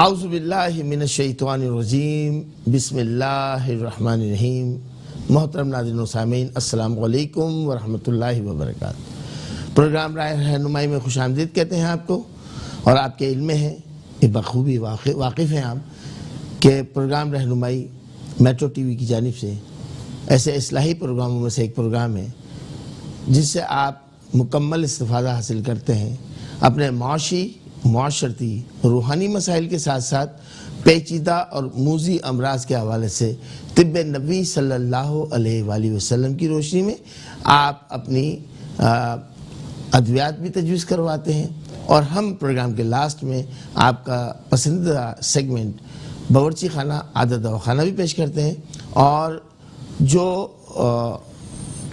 आउज़ुबिल्लाहि मिनश्शैतानिर्रजीम बिस्मिल्लाहिर्रहमानिर्रहीम। मोहतरम नाज़रीन व सामीन, अस्सलामु अलैकुम व रहमतुल्लाहि व बरकातुहू। प्रोग्राम राय रहनुमाई में खुशामदीद कहते हैं आपको, और आपके इल्म में है, ये बखूबी वाकिफ़ हैं आप कि प्रोग्राम रहनुमाई मेट्रो टीवी की जानिब से ऐसे इस्लाही प्रोग्रामों में से एक प्रोग्राम है जिससे आप मुकम्मल इस्तिफ़ादा हासिल करते हैं अपने माशी, माशरती, रूहानी मसाइल के साथ साथ पेचीदा और मूजी अमराज के हवाले से तिब्ब नबी सल्लल्लाहु अलैहि वसल्लम की रोशनी में आप अपनी अद्वियात भी तजवीज़ करवाते हैं। और हम प्रोग्राम के लास्ट में आपका पसंदीदा सेगमेंट बावर्ची खाना, आदत दवाखाना भी पेश करते हैं, और जो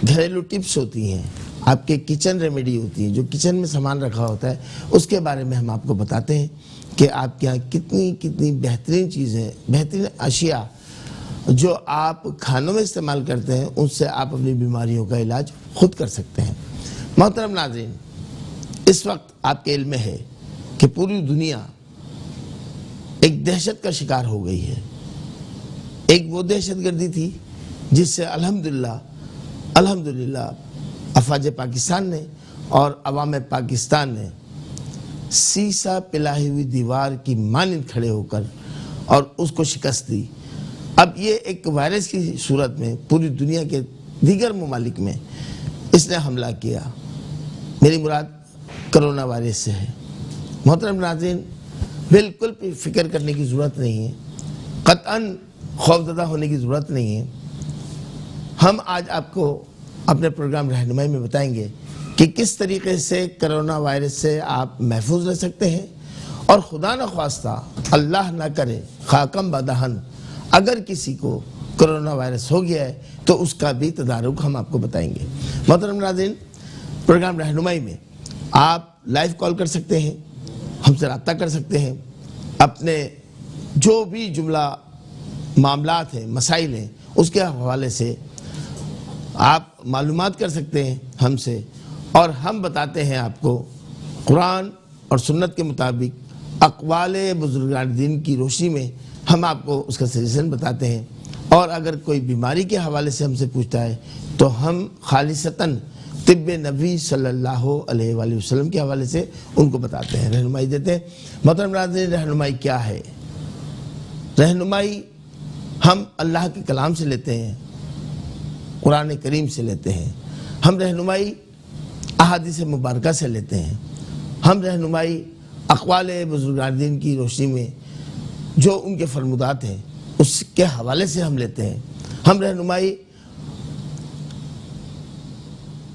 घरेलू टिप्स होती हैं, आपके किचन रेमेडी होती है, जो किचन में सामान रखा होता है, उसके बारे में हम आपको बताते हैं कि आपके यहाँ कितनी कितनी बेहतरीन चीज़ें, बेहतरीन अशिया जो आप खानों में इस्तेमाल करते हैं, उनसे आप अपनी बीमारियों का इलाज खुद कर सकते हैं। मोहतरम नाज़रीन, इस वक्त आपके इल्म में है कि पूरी दुनिया एक दहशत का शिकार हो गई है। एक वो दहशतगर्दी थी जिससे अल्हम्दुलिल्लाह अफवाज पाकिस्तान ने और अवाम पाकिस्तान ने सीसा पिलाई हुई दीवार की मानिंद खड़े होकर और उसको शिकस्त दी। अब ये एक वायरस की सूरत में पूरी दुनिया के दीगर ममालिक में इसने हमला किया। मेरी मुराद कोरोना वायरस से है। मोहतरम नाज़रीन, बिल्कुल भी फिक्र करने की ज़रूरत नहीं है, क़तअन खौफज़दा होने की ज़रूरत नहीं है। हम आज आपको अपने प्रोग्राम रहनुमाई में बताएंगे कि किस तरीके से कोरोना वायरस से आप महफूज रह सकते हैं, और खुदा न ख्वास्ता, अल्लाह ना करे, खाकम बदहन, अगर किसी को कोरोना वायरस हो गया है तो उसका भी तदारुक हम आपको बताएंगे। मोहतरम नाज़रीन, प्रोग्राम रहनुमाई में आप लाइव कॉल कर सकते हैं, हमसे रब्ता कर सकते हैं, अपने जो भी जुमला मामलात हैं, मसाइल हैं, उसके हवाले से आप मालूमात कर सकते हैं हमसे, और हम बताते हैं आपको कुरान और सुन्नत के मुताबिक अक़वाले बुज़ुर्गान दीन की रोशनी में हम आपको उसका सजेशन बताते हैं। और अगर कोई बीमारी के हवाले से हमसे पूछता है तो हम खालिसतन तिब्ब नबी सल्लल्लाहु अलैहि वसल्लम के हवाले से उनको बताते हैं, रहनुमाई देते हैं। मोहतरम नाज़रीन, रहनुमाई क्या है? रहनुमाई हम अल्लाह के कलाम से लेते हैं, कुरान करीम से लेते हैं। हम रहनुमाई अहादीस मुबारका से लेते हैं। हम रहनुमाई अक़वाले बुज़ुर्गान दीन की रोशनी में जो उनके फरमुदात हैं उसके हवाले से हम लेते हैं। हम रहनुमाई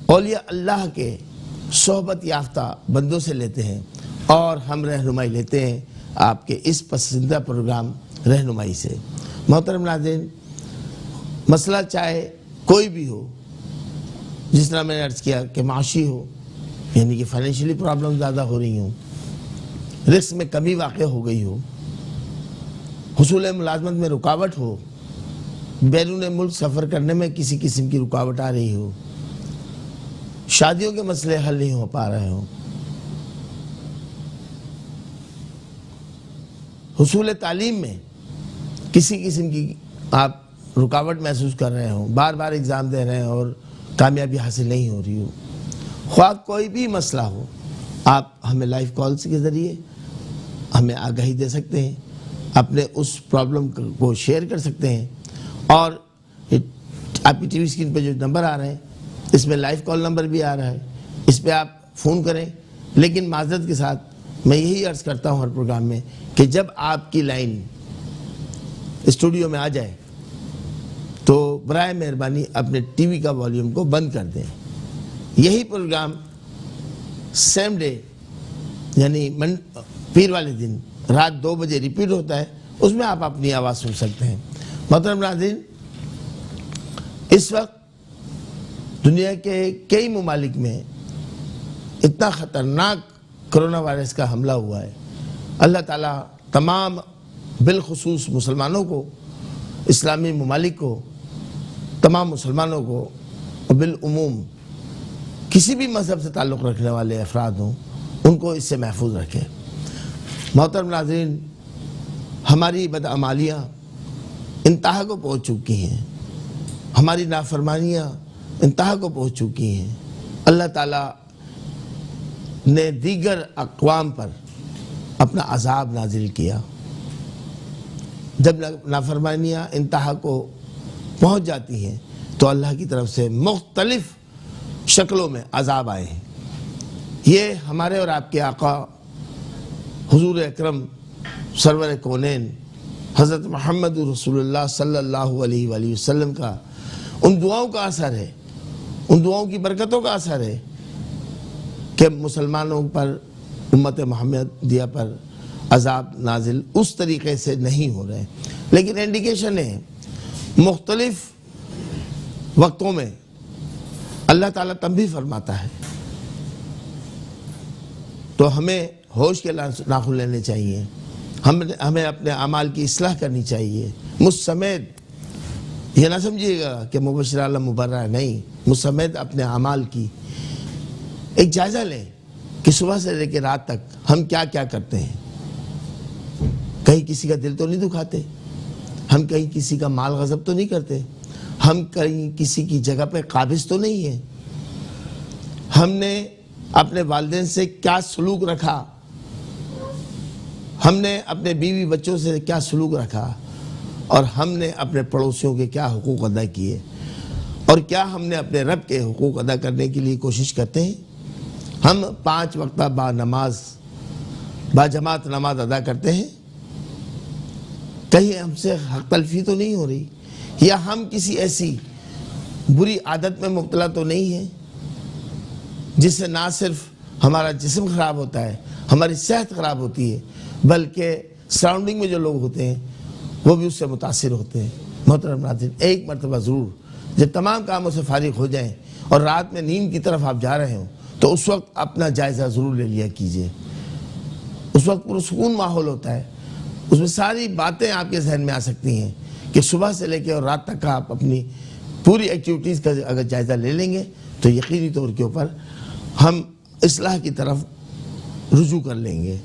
औलिया अल्लाह के सोहबत याफ्ता बंदों से लेते हैं, और हम रहनुमाई लेते हैं आपके इस पसंदीदा प्रोग्राम रहनुमाई से। मोहतरम नाज़रीन, मसला चाहे कोई भी हो, जिस तरह मैंने अर्ज़ किया कि माशी हो, यानी कि फाइनेंशियली प्रॉब्लम ज़्यादा हो रही हो, रिस्क में कमी वाक़ हो गई हो, हुसूल मुलाज़मत में रुकावट हो, बैरून मुल्क सफ़र करने में किसी किस्म की रुकावट आ रही हो, शादियों के मसले हल नहीं हो पा रहे हो, हुसूल तालीम में किसी किस्म की आप रुकावट महसूस कर रहे हो, बार बार एग्ज़ाम दे रहे हैं और कामयाबी हासिल नहीं हो रही हो, ख्वाह कोई भी मसला हो, आप हमें लाइव कॉल्स के ज़रिए हमें आगाही दे सकते हैं, अपने उस प्रॉब्लम को शेयर कर सकते हैं। और आपकी टीवी स्क्रीन पे जो नंबर आ रहे हैं, इसमें लाइव कॉल नंबर भी आ रहा है, इस पर आप फ़ोन करें। लेकिन माज़रत के साथ मैं यही अर्ज़ करता हूँ हर प्रोग्राम में कि जब आपकी लाइन स्टूडियो में आ जाए तो बराए मेहरबानी अपने टीवी का वॉल्यूम को बंद कर दें। यही प्रोग्राम सेम डे यानी पीर वाले दिन रात 2 बजे रिपीट होता है, उसमें आप अपनी आवाज़ सुन सकते हैं। मोहतरम नाज़रीन, इस वक्त दुनिया के कई ममालिक में इतना ख़तरनाक कोरोना वायरस का हमला हुआ है। अल्लाह ताला तमाम बिलखुसूस मुसलमानों को, इस्लामी ममालिक को, तमाम मुसलमानों को और बिलउमूम किसी भी मज़हब से ताल्लुक़ रखने वाले अफराद हों, उनको इससे महफूज रखें। मोहतरम नाज़रीन, हमारी बदअमालियाँ इंतहा को पहुँच चुकी हैं, हमारी नाफरमानियाँ इंतहा को पहुँच चुकी हैं। अल्लाह ताला ने दीगर अक़वाम पर अपना अज़ाब नाजिल किया। जब नाफरमानियाँ इंतहा को पहुँच जाती हैं तो अल्लाह की तरफ से मुख्तलिफ शक्लों में अज़ाब आए हैं। ये हमारे और आपके आका हुजूर अकरम सरवर कौनैन हज़रत मोहम्मद रसूलुल्लाह सल्लल्लाहु अलैहि वसल्लम का उन दुआओं का असर है, उन दुआओं की बरकतों का असर है कि मुसलमानों पर, उम्मत मोहम्मदिया पर अज़ाब नाजिल उस तरीक़े से नहीं हो रहे। लेकिन इंडिकेशन है मुख्तलिफ वक्तों में अल्लाह ताला तंबीह फरमाता है, तो हमें होश के नाखून लेने चाहिए, हमें अपने अमाल की इस्लाह करनी चाहिए। मुझ समेत ये ना समझिएगा कि मुबश्शिर आलम मुबर्रा, नहीं, मुझ समेत अपने अमाल की एक जायज़ा लें कि सुबह से लेकर रात तक हम क्या क्या करते हैं। कहीं किसी का दिल तो नहीं दुखाते, हम कहीं किसी का माल गज़ब तो नहीं करते, हम कहीं किसी की जगह पे काबिज़ तो नहीं है, हमने अपने वालिदैन से क्या सलूक रखा, हमने अपने बीवी बच्चों से क्या सलूक रखा, और हमने अपने पड़ोसियों के क्या हुकूक अदा किए, और क्या हमने अपने रब के हुकूक अदा करने के लिए कोशिश करते हैं। हम 5 वक्त बाजमात नमाज अदा करते हैं, कहीं हमसे हक तलफी तो नहीं हो रही, या हम किसी ऐसी बुरी आदत में मुब्तला तो नहीं है जिससे ना सिर्फ हमारा जिस्म ख़राब होता है, हमारी सेहत ख़राब होती है, बल्कि सराउंडिंग में जो लोग होते हैं वो भी उससे मुतासिर होते हैं। मोहतरम नाज़रीन, एक मरतबा ज़रूर जब तमाम कामों से फारिग हो जाएं और रात में नींद की तरफ आप जा रहे हो तो उस वक्त अपना जायज़ा ज़रूर ले लिया कीजिए। उस वक्त पुरसुकून माहौल होता है, उसमें सारी बातें आपके जहन में आ सकती हैं कि सुबह से लेकर और रात तक का आप अपनी पूरी एक्टिविटीज़ का अगर जायज़ा ले लेंगे तो यकीनी तौर के ऊपर हम इस्लाह की तरफ रुजू कर लेंगे।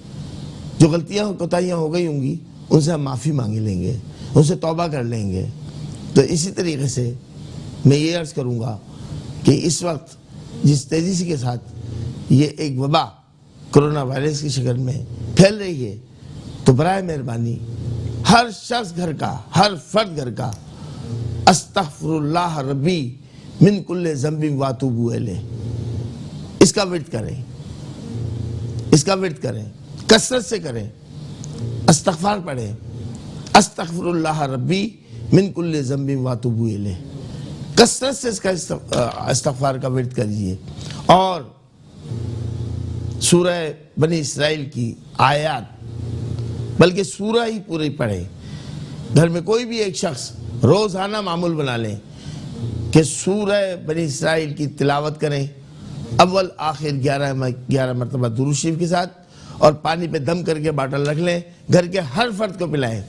जो गलतियाँ कोताहियाँ हो गई होंगी उनसे हम माफ़ी मांग लेंगे, उनसे तौबा कर लेंगे। तो इसी तरीके से मैं ये अर्ज़ करूँगा कि इस वक्त जिस तेज़ी से के साथ ये एक वबा कोरोना वायरस की शक्ल में फैल रही है, तो बराए मेहरबानी हर शख्स घर का, हर फर्द घर का अस्तग़फिरुल्लाह रब्बी मिन कुल्ले ज़ंबिन व अतूबु इलैह, इसका विर्द करें, इसका विर्द करें, कसरत से करें, इस्तग़फ़ार पढ़ें, अस्तग़फिरुल्लाह रब्बी मिन कुल्ले ज़ंबिन व अतूबु इलैह, कसरत से इसका इस्तग़फ़ार का विर्द करिए। और सूरह बनी इसराइल की आयत, बल्कि सूरह ही पूरी पढ़ें। घर में कोई भी एक शख्स रोज़ाना मामूल बना लें कि सूरह बनी इसराइल की तिलावत करें, अव्वल आखिर 11 मरतबा दुरूद शरीफ के साथ, और पानी पे दम करके बाटल रख लें, घर के हर फर्द को पिलाएं।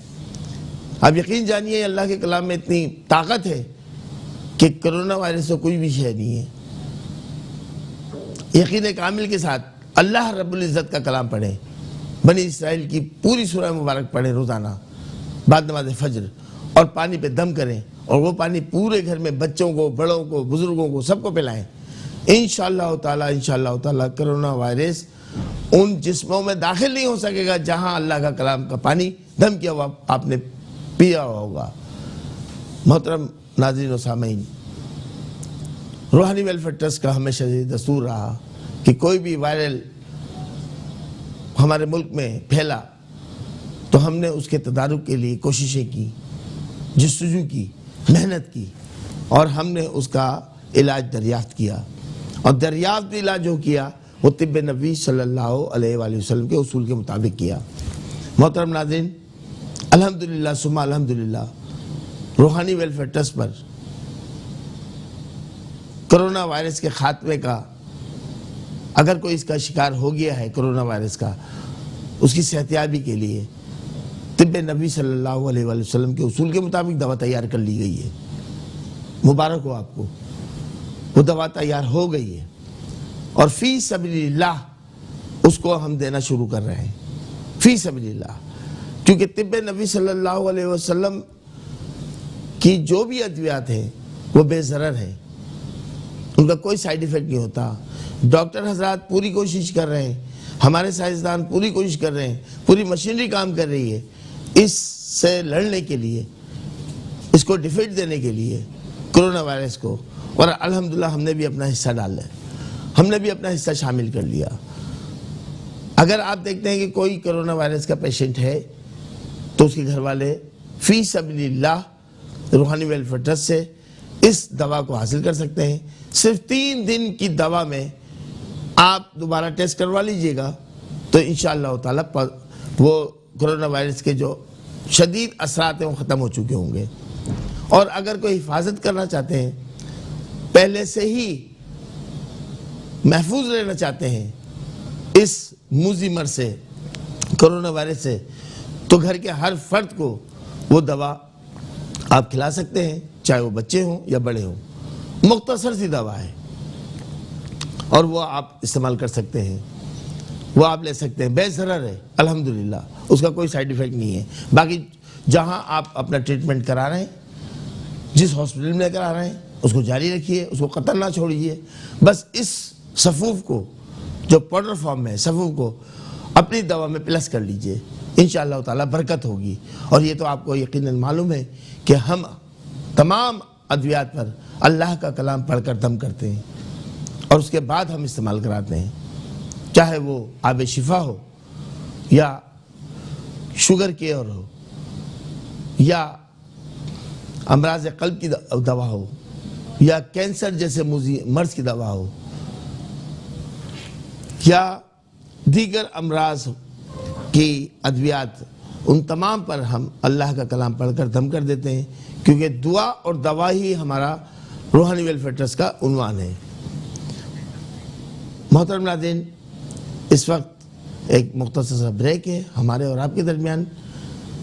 आप यकीन जानिए अल्लाह के कलाम में इतनी ताकत है कि कोरोना वायरस तो कोई भी शय नहीं है। यकीन कामिल के साथ अल्लाह रब्बुल इज़्ज़त का कलाम पढ़ें, बनी इसराइल की पूरी सूरह मुबारक पढ़ें रोज़ाना बाद नमाज फज्र, और पानी पे दम करें, और वो पानी पूरे घर में बच्चों को, बड़ों को, बुज़ुर्गों को, सबको पिलाएं। इंशाअल्लाह ताला कोरोना वायरस उन जिस्मों में दाखिल नहीं हो सकेगा जहां अल्लाह का कलाम का पानी दम किया हुआ आपने पिया होगा। मोहतरम नाज़रीन व सामीन, रूहानी वेलफेयर ट्रस्ट का हमेशा ये दस्तूर रहा कि कोई भी वायरल हमारे मुल्क में फैला तो हमने उसके तदारुक के लिए कोशिशें की, जस्तजू की, मेहनत की, और हमने उसका इलाज दरियाफ्त किया। और दरियाफ्त इलाज जो किया वो तिब्ब नबी सल्लल्लाहु अलैहि वसल्लम के उसूल के मुताबिक किया। मोहतरम नाज़रीन, अल्हम्दुलिल्लाह सुम्मा अल्हम्दुलिल्लाह, रूहानी वेलफेयर ट्रस्ट पर कोरोना वायरस के खात्मे का, अगर कोई इसका शिकार हो गया है कोरोना वायरस का, उसकी सेहतियाबी के लिए तिब्ब नबी सल्लल्लाहु अलैहि वसल्लम के उसूल के मुताबिक दवा तैयार कर ली गई है। मुबारक हो आपको, वो दवा तैयार हो गई है और फी सबिलिल्लाह उसको हम देना शुरू कर रहे हैं। फी सबिलिल्लाह क्योंकि तिब्बे नबी सल्लल्लाहु अलैहि वसल्लम की जो भी अद्वियात हैं वो बेज़रर है, उनका कोई साइड इफ़ेक्ट नहीं होता। डॉक्टर हजरात पूरी कोशिश कर रहे हैं, हमारे साइंसदान पूरी कोशिश कर रहे हैं, पूरी मशीनरी काम कर रही है इससे लड़ने के लिए, इसको डिफीट देने के लिए, कोरोना वायरस को। और अल्हम्दुलिल्लाह हमने भी अपना हिस्सा डाला है, हमने भी अपना हिस्सा शामिल कर लिया। अगर आप देखते हैं कि कोई कोरोना वायरस का पेशेंट है तो उसके घर वाले फी सबीलिल्लाह रूहानी वेलफेयर ट्रस्ट से इस दवा को हासिल कर सकते हैं। सिर्फ 3 दिन की दवा में आप दोबारा टेस्ट करवा लीजिएगा तो इंशाअल्लाह ताला वो कोरोना वायरस के जो शदीद असरात हैं वो ख़त्म हो चुके होंगे। और अगर कोई हिफाजत करना चाहते हैं, पहले से ही महफूज रहना चाहते हैं इस मूजी मर से, कोरोना वायरस से, तो घर के हर फर्द को वो दवा आप खिला सकते हैं, चाहे वो बच्चे हों या बड़े हों। मुख्तसर सी दवा है और वो आप इस्तेमाल कर सकते हैं, वो आप ले सकते हैं, बेज़रर है अल्हम्दुलिल्लाह, उसका कोई साइड इफ़ेक्ट नहीं है। बाकी जहां आप अपना ट्रीटमेंट करा रहे हैं, जिस हॉस्पिटल में करा रहे हैं, उसको जारी रखिए, उसको कतल ना छोड़िए। बस इस सफ़ूफ को, जो पाउडर फॉर्म में है, सफ़ूफ को अपनी दवा में प्लस कर लीजिए, इंशाअल्लाह ताला बरकत होगी। और ये तो आपको यकीनन मालूम है कि हम तमाम अद्वियात पर अल्लाह का कलाम पढ़कर दम करते हैं और उसके बाद हम इस्तेमाल कराते हैं, चाहे वो आब शिफा हो या शुगर केयर हो या अमराज क़ल्ब की दवा हो या कैंसर जैसे मर्ज की दवा हो या दीगर अमराज की अद्वियात, उन तमाम पर हम अल्लाह का कलाम पढ़कर दम कर देते हैं, क्योंकि दुआ और दवा ही हमारा रूहानी वेलफेयर ट्रस्ट का उन्वान है। मोहतरम नाज़रीन, इस वक्त एक मुख्तसर सा ब्रेक है हमारे और आपके दरमियान,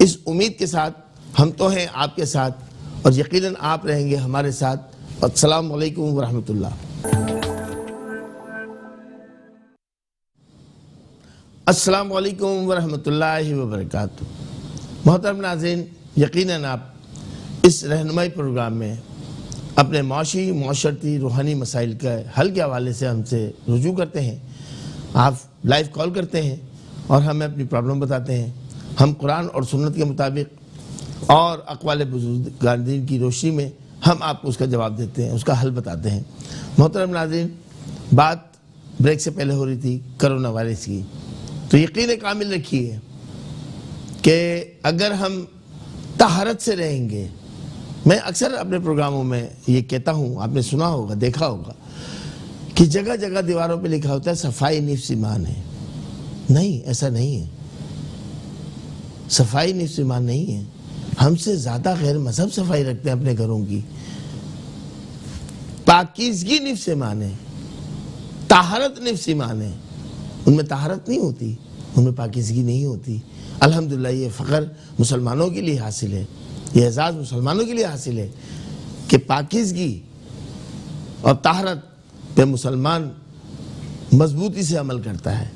इस उम्मीद के साथ हम तो हैं आपके साथ और यकीनन आप रहेंगे हमारे साथ। अस्सलामु अलैकुम व रहमतुल्लाह। अस्सलामु अलैकुम व रहमतुल्लाहि व बरकातुहू। मोहतरम नाज़रीन, यकीनन आप इस रहनुमाई प्रोग्राम में अपने माशी माशरती रूहानी मसाइल के हल के हवाले से हमसे रुजू करते हैं। आप लाइव कॉल करते हैं और हमें अपनी प्रॉब्लम बताते हैं। हम कुरान और सुन्नत के मुताबिक और अक़वाल बुज़ुर्गान दीन की रोशनी में हम आपको उसका जवाब देते हैं, उसका हल बताते हैं। मोहतरम नाज़रीन, बात ब्रेक से पहले हो रही थी कोरोना वायरस की, तो यकीन कामिल रखिए कि अगर हम तहारत से रहेंगे, मैं अक्सर अपने प्रोग्रामों में ये कहता हूँ, आपने सुना होगा, देखा होगा कि जगह जगह दीवारों पे लिखा होता है सफाई निफ्स ईमान है। नहीं, ऐसा नहीं है, सफाई निफ्स ईमान नहीं है। हमसे ज़्यादा गैर मजहब सफाई रखते हैं अपने घरों की। पाकीज़गी निफ्स ईमान है, ताहरत निफ्स ईमान है। उनमें ताहरत नहीं होती, उनमें पाकीज़गी नहीं होती। अल्हम्दुलिल्लाह ये फ़ख्र मुसलमानों के लिए हासिल है, ये एजाज़ मुसलमानों के लिए हासिल है कि पाकीज़गी और ताहरत पे मुसलमान मजबूती से अमल करता है।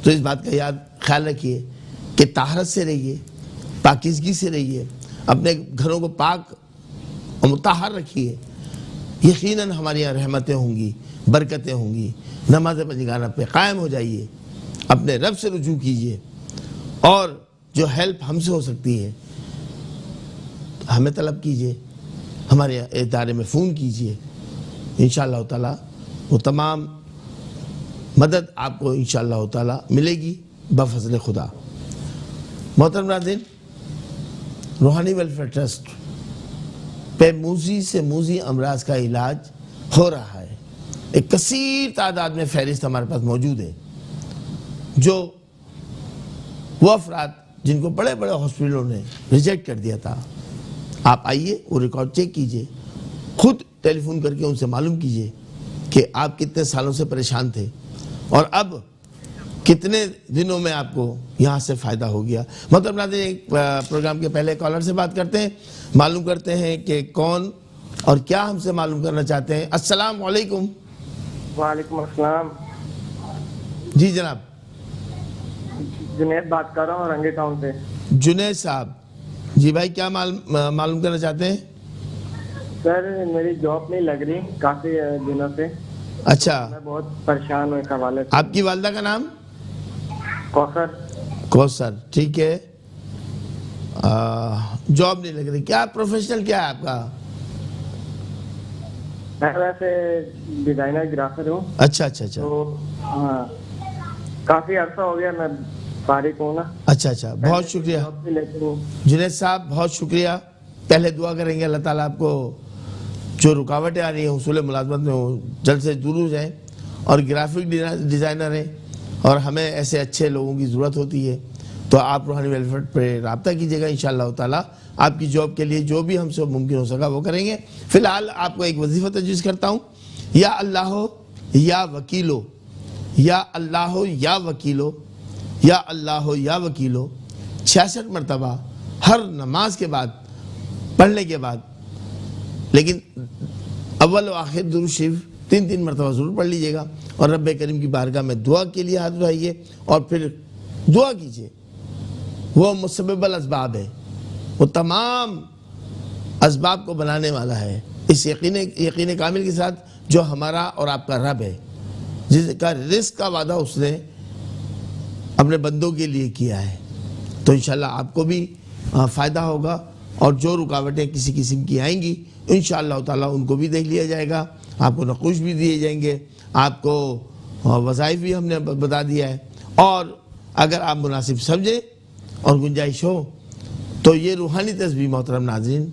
तो इस बात का ख्याल रखिए कि ताहरत से रहिए, पाकीज़गी से रहिए, अपने घरों को पाक और मुताहर रखिए। यकीनन हमारे यहाँ रहमतें होंगी, बरकतें होंगी। नमाज़ पंजगाना पे कायम हो जाइए, अपने रब से रुजू कीजिए और जो हेल्प हमसे हो सकती है हमें तलब कीजिए, हमारे इदारे में फ़ोन कीजिए। इंशाअल्लाह ताला वो तमाम मदद आपको इंशाअल्लाह ताला मिलेगी बफ़ज़ल खुदा। मोहतरम नाज़रीन, रूहानी वेलफेयर ट्रस्ट पे मूजी से मूजी अमराज का इलाज हो रहा है। एक कसीर तादाद में फहरिस्त हमारे पास मौजूद है, जो वो अफराद जिनको बड़े बड़े हॉस्पिटलों ने रिजेक्ट कर दिया था, आप आइए, वो रिकॉर्ड चेक कीजिए, खुद टेलीफोन करके उनसे मालूम कीजिए कि आप कितने सालों से परेशान थे और अब कितने दिनों में आपको यहाँ से फ़ायदा हो गया। मतलब नाज़रीन, एक प्रोग्राम के पहले कॉलर से बात करते हैं, मालूम करते हैं कि कौन और क्या हमसे मालूम करना चाहते हैं। अस्सलाम वालेकुम। वालेकुम अस्सलाम। जी जनाब। जुनैद बात कर रहा हूँ रंगे टाउन से। जुनैद साहब, जी भाई, क्या मालूम करना चाहते हैं? सर मेरी जॉब नहीं लग रही काफी दिनों से। अच्छा, तो मैं बहुत परेशान हूँ इस हवाले से। आपकी वालदा का नाम? कौसर। कौसर, ठीक है। जॉब नहीं लग रही, क्या प्रोफेशनल क्या है आपका? मैं वैसे डिजाइनर ग्राफर हूँ। अच्छा अच्छा अच्छा। तो हाँ, काफी अर्सा हो गया मैं फारिग हूँ ना। अच्छा अच्छा, बहुत शुक्रिया जॉब भी लेती हूँ। जुनैद साहब, बहुत शुक्रिया। पहले दुआ करेंगे अल्लाह ताला आपको जो रुकावटें आ रही हैं उसूल मुलाजमत में वो जल्द से दूर हो जाए। और ग्राफिक डिज़ाइनर हैं और हमें ऐसे अच्छे लोगों की ज़रूरत होती है, तो आप रूहानी वेलफेयर पे रब्ता कीजिएगा। इंशाअल्लाह ताला आपकी जॉब के लिए जो भी हमसे मुमकिन हो सका वो करेंगे। फ़िलहाल आपको एक वजीफ़ा तजवीज़ करता हूँ। या अल्लाह या वकीलो, या अल्लाह या वकीलो, या अल्लाह या वकीलो 66 मरतबा हर नमाज के बाद पढ़ने के बाद, लेकिन अव्वल व आखिर दुरूद शरीफ 3-3 मरतबा ज़रूर पढ़ लीजिएगा। और रब करीम की बारगाह में दुआ के लिए हाथ उठाइए और फिर दुआ कीजिए। वो मुसब्बिबुल असबाब है, वो तमाम असबाब को बनाने वाला है, इस यकीन कामिल के साथ जो हमारा और आपका रब है, जिसका रिस्क का वादा उसने अपने बंदों के लिए किया है। तो इंशाल्लाह आपको भी फ़ायदा होगा और जो रुकावटें किसी किस्म की आएंगी इंशाअल्लाह ताला उनको भी देख लिया जाएगा। आपको नक़ूश भी दिए जाएंगे, आपको वज़ाइफ भी हमने बता दिया है। और अगर आप मुनासिब समझें और गुंजाइश हो तो ये रूहानी तस्बीह मोहतरम नाज़रीन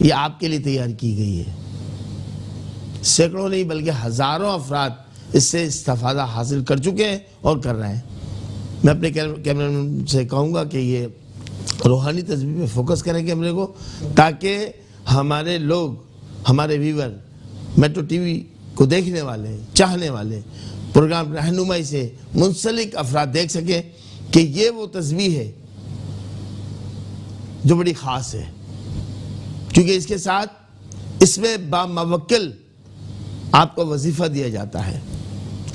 ये आपके लिए तैयार की गई है। सैकड़ों नहीं बल्कि हज़ारों अफराद इससे इस्तिफ़ादा हासिल कर चुके हैं और कर रहे हैं। मैं अपने कैमरामैन से कहूँगा कि ये रूहानी तस्बीह पे फोकस करें कैमरे को, ताकि हमारे लोग, हमारे व्यूवर, मेट्रो टीवी को देखने वाले, चाहने वाले, प्रोग्राम रहनुमाई से मुंसलिक अफराद देख सकें कि ये वो तस्बीह है जो बड़ी ख़ास है। क्योंकि इसके साथ इसमें बामवक्किल आपको वजीफ़ा दिया जाता है।